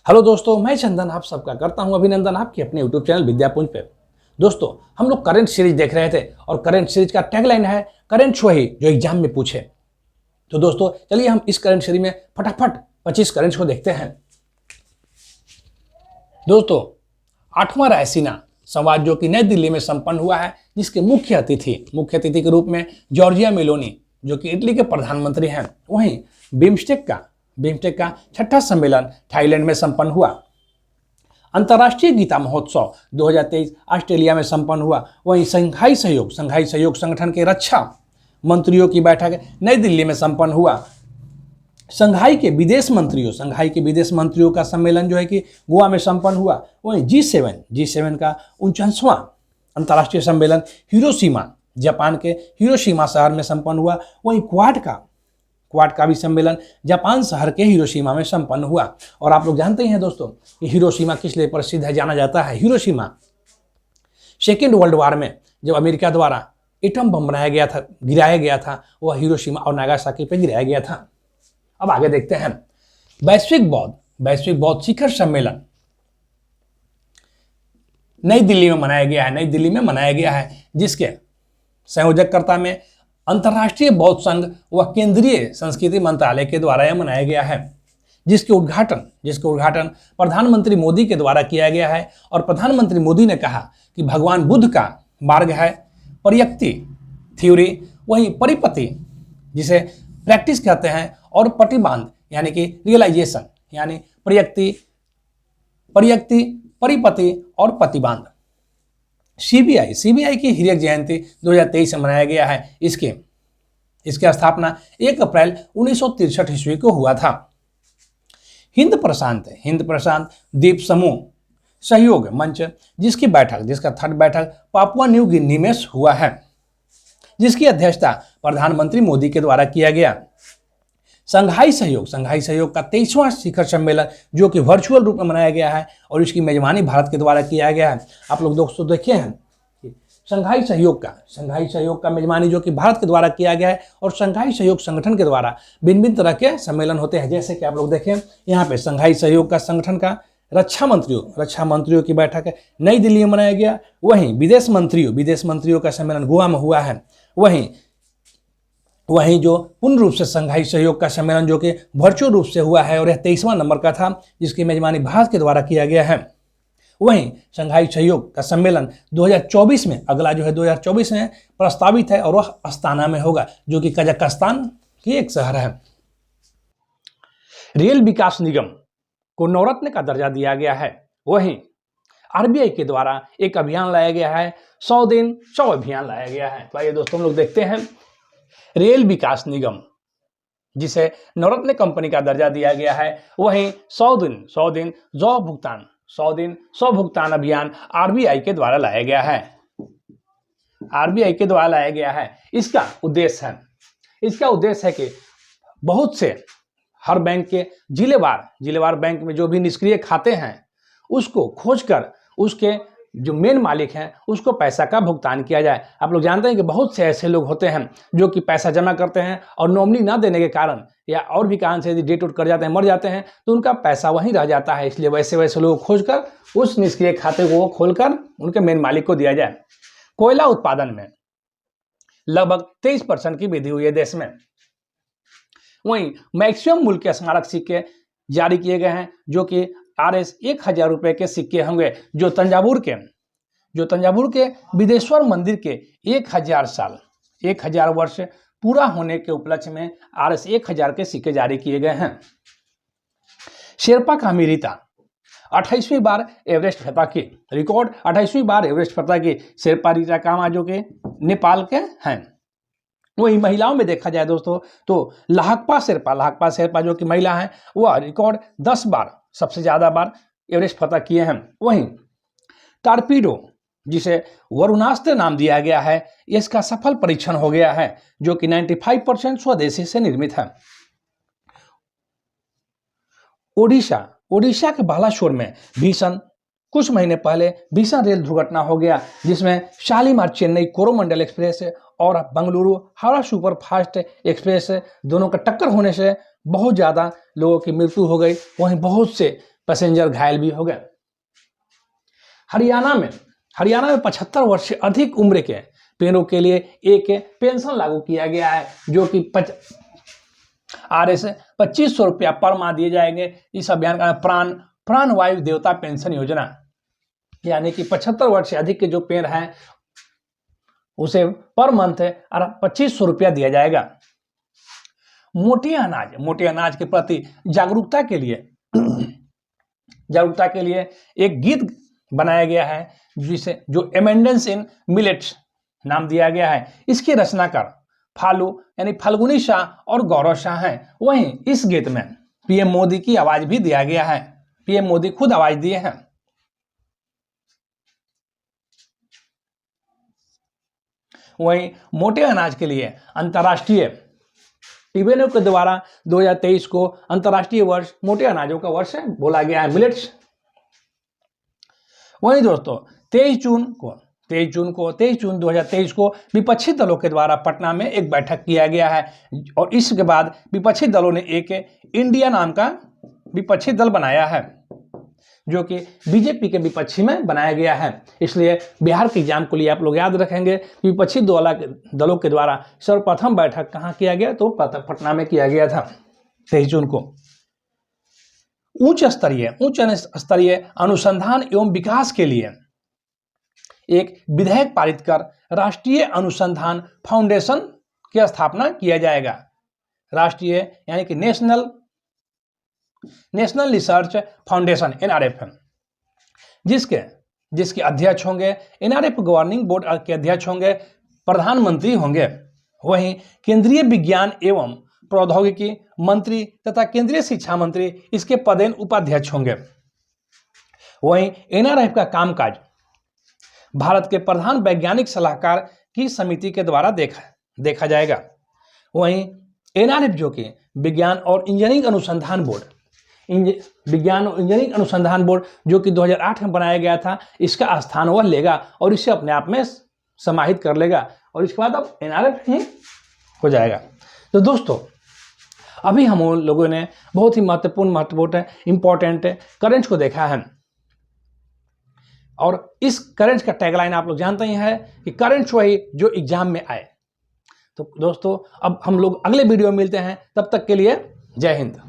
Hello दोस्तों, मैं चंदन आप सबका करता हूं अभिनंदन आपके अपने यूट्यूब चैनल विद्यापुंज पे। दोस्तों, हम लोग करंट सीरीज देख रहे थे और करंट सीरीज का टैगलाइन है करंट वही जो एग्जाम में पूछे। तो दोस्तों चलिए हम इस करंट सीरीज में फटाफट 25 करंट्स को देखते हैं। दोस्तों, 8वां रायसीना संवाद जो कि नई दिल्ली में संपन्न हुआ है, जिसके मुख्य अतिथि के रूप में जॉर्जिया मेलोनी जो कि इटली के प्रधानमंत्री हैं। वहीं बिम्स्टेक का छठा सम्मेलन थाईलैंड में संपन्न हुआ। अंतर्राष्ट्रीय गीता महोत्सव 2023 ऑस्ट्रेलिया में संपन्न हुआ। वहीं संघाई सहयोग संगठन के रक्षा मंत्रियों की बैठक नई दिल्ली में संपन्न हुआ। संघाई के विदेश मंत्रियों का सम्मेलन जो है कि गोवा में संपन्न हुआ। वहीं G7 का 49वां अंतर्राष्ट्रीय सम्मेलन जापान के हिरोशिमा शहर में संपन्न हुआ। वहीं क्वाड का भी सम्मेलन जापान शहर के हिरोशिमा में संपन्न हुआ। और आप लोग जानते ही हैं दोस्तों कि हिरोशिमा किस लिए प्रसिद्ध है, जाना जाता है। हिरोशिमा सेकेंड वर्ल्ड वॉर में जब अमेरिका द्वारा एटम बम गिराया गया था, वह हिरोशिमा और नागासाकी पे गिराया गया था। अब आगे देखते हैं। वैश्विक बौद्ध शिखर सम्मेलन नई दिल्ली में मनाया गया है, जिसके संयोजकर्ता में अंतर्राष्ट्रीय बौद्ध संघ व केंद्रीय संस्कृति मंत्रालय के द्वारा यह मनाया गया है, जिसके उद्घाटन प्रधानमंत्री मोदी के द्वारा किया गया है। और प्रधानमंत्री मोदी ने कहा कि भगवान बुद्ध का मार्ग है पर्यक्ति थ्योरी, वहीं परिपति जिसे प्रैक्टिस कहते हैं, और प्रतिबांध यानी कि रियलाइजेशन यानी परियक्ति परिपति और प्रतिबांध। सीबीआई की हीरक जयंती 2023 में मनाया गया है। इसकी स्थापना 1 अप्रैल 1963 ईस्वी को हुआ था। हिंद प्रशांत द्वीप समूह सहयोग मंच जिसका थर्ड बैठक पापुआ न्यू गिनी में हुआ है, जिसकी अध्यक्षता प्रधानमंत्री मोदी के द्वारा किया गया। संघाई सहयोग का 23वां शिखर सम्मेलन जो कि वर्चुअल रूप में मनाया गया है और इसकी मेजबानी भारत के द्वारा किया गया है। आप लोग दोस्तों देखे हैं कि संघाई सहयोग का मेजबानी जो कि भारत के द्वारा किया गया है, और संघाई सहयोग संगठन के द्वारा भिन्न तरह के सम्मेलन होते हैं। जैसे कि आप लोग देखें यहाँ पे संघाई सहयोग का संगठन का रक्षा मंत्रियों की बैठक नई दिल्ली में मनाया गया। वहीं विदेश मंत्रियों का सम्मेलन गोवा में हुआ है। वहीं जो पूर्ण रूप से संघाई सहयोग का सम्मेलन जो कि वर्चुअल रूप से हुआ है और यह 23वां नंबर का था, जिसकी मेजबानी भारत के द्वारा किया गया है। वहीं संघाई सहयोग का सम्मेलन 2024 में 2024 में प्रस्तावित है और वह अस्ताना में होगा, जो कि कजाकिस्तान की एक शहर है। रेल विकास निगम को नवरत्न का दर्जा दिया गया है। वहीं आरबीआई के द्वारा एक अभियान लाया गया है, 100 दिन 100 अभियान लाया गया है। तो आइए दोस्तों हम लोग देखते हैं। रेल विकास निगम जिसे नवरत्न कंपनी का दर्जा दिया गया है, वहीं 100 दिन 100 भुगतान अभियान आरबीआई के द्वारा लाया गया है। इसका उद्देश्य है कि बहुत से हर बैंक के जिलेवार बैंक में जो भी निष्क्रिय खाते हैं उसको खोजकर उसके जो मेन मालिक हैं उसको पैसा का भुगतान किया जाए। आप लोग जानते हैं कि बहुत से ऐसे लोग होते हैं जो कि पैसा जमा करते हैं और नॉमिनी ना देने के कारण या और भी कारण से यदि डेट कर जाते हैं, मर जाते हैं, तो उनका पैसा वहीं रह जाता है। इसलिए वैसे लोग खोजकर उस निष्क्रिय खाते को खोलकर उनके मेन मालिक को दिया जाए। कोयला उत्पादन में लगभग 23% की वृद्धि हुई है देश में। वहीं मैक्सिमम मूल्य के स्मारक सिक्के जारी किए गए हैं, जो कि RS 1000 रुपये के सिक्के होंगे, जो तंजावुर के बिदेश्वर मंदिर के 1000 वर्ष पूरा होने के उपलक्ष्य में RS 1000 के सिक्के जारी किए गए हैं। शेरपा का अमेरिता 28वीं बार एवरेस्ट फतह की रिकॉर्ड 28वीं बार एवरेस्ट फतह की शेरपा रीटा कामा जो कि नेपाल के हैं। वहीं महिलाओं में देखा जाए दोस्तों तो लाहकपा शेरपा जो कि महिला हैं, वह रिकॉर्ड 10 बार सबसे ज्यादा बार एवरेस्ट फतह किए हैं। वहीं टारपीडो जिसे वरुणास्त्र नाम दिया गया है, इसका सफल परीक्षण हो गया है, जो कि 95% स्वदेशी से निर्मित है। ओडिशा के बालासोर में कुछ महीने पहले भीषण रेल दुर्घटना हो गया, जिसमें शालीमार चेन्नई कोरोमंडल एक्सप्रेस और Bengaluru Howrah super fast express दोनों का टक्कर होने से बहुत ज़्यादा लोगों की मृत्यु हो गई। वहीं बहुत से पैसेंजर घायल भी हो गए। हरियाणा में 75 वर्ष से अधिक उम्र के पेड़ों के लिए एक पेंशन लागू किया गया है, जो कि RS 2500 रुपया पर माह दिए जाएंगे। इस अभियान का प्राण वायु देवता पेंशन योजना, यानी कि 75 वर्ष से अधिक के जो पेड़ हैं उसे पर मंथ 2500 रुपया दिया जाएगा। मोटे अनाज के प्रति जागरूकता के लिए एक गीत बनाया गया है, जिसे जो एमेंडेंस इन मिलेट्स नाम दिया गया है। इसके रचनाकार फालू यानी फाल्गुनी शाह और गौरव शाह हैं। वहीं इस गीत में पीएम मोदी की आवाज भी दिया गया है, पीएम मोदी खुद आवाज दिए हैं। वहीं मोटे अनाज के लिए अंतर्राष्ट्रीय टिबेनो के द्वारा 2023 को अंतर्राष्ट्रीय वर्ष मोटे अनाजों का वर्ष बोला गया है, मिलेट्स। वहीं दोस्तों 23 जून 2023 को विपक्षी दलों के द्वारा पटना में एक बैठक किया गया है, और इसके बाद विपक्षी दलों ने एक इंडिया नाम का विपक्षी दल बनाया है, जो कि बीजेपी के विपक्षी में बनाया गया है। इसलिए बिहार के एग्जाम के लिए आप लोग याद रखेंगे, विपक्षी दलों के द्वारा सर्वप्रथम बैठक कहाँ किया गया, तो पटना में किया गया था 23 जून को। उच्च स्तरीय अनुसंधान एवं विकास के लिए एक विधेयक पारित कर राष्ट्रीय अनुसंधान फाउंडेशन की स्थापना किया जाएगा। राष्ट्रीय यानी कि नेशनल रिसर्च फाउंडेशन NRF, जिसके अध्यक्ष होंगे NRF गवर्निंग बोर्ड के अध्यक्ष होंगे प्रधानमंत्री होंगे। वहीं केंद्रीय विज्ञान एवं प्रौद्योगिकी मंत्री तथा केंद्रीय शिक्षा मंत्री इसके पदेन उपाध्यक्ष होंगे। वहीं NRF का कामकाज भारत के प्रधान वैज्ञानिक सलाहकार की समिति के द्वारा देखा जाएगा। वहीं NRF जो कि विज्ञान और इंजीनियरिंग अनुसंधान बोर्ड जो कि 2008 में बनाया गया था, इसका स्थान वह लेगा और इसे अपने आप में समाहित कर लेगा, और इसके बाद अब NRF ही हो जाएगा। तो दोस्तों अभी हम लोगों ने बहुत ही महत्वपूर्ण इंपॉर्टेंट करेंट्स को देखा है, और इस करेंट्स का टैगलाइन आप लोग जानते ही हैं कि करेंट्स वही जो एग्जाम में आए। तो दोस्तों अब हम लोग अगले वीडियो में मिलते हैं, तब तक के लिए जय हिंद।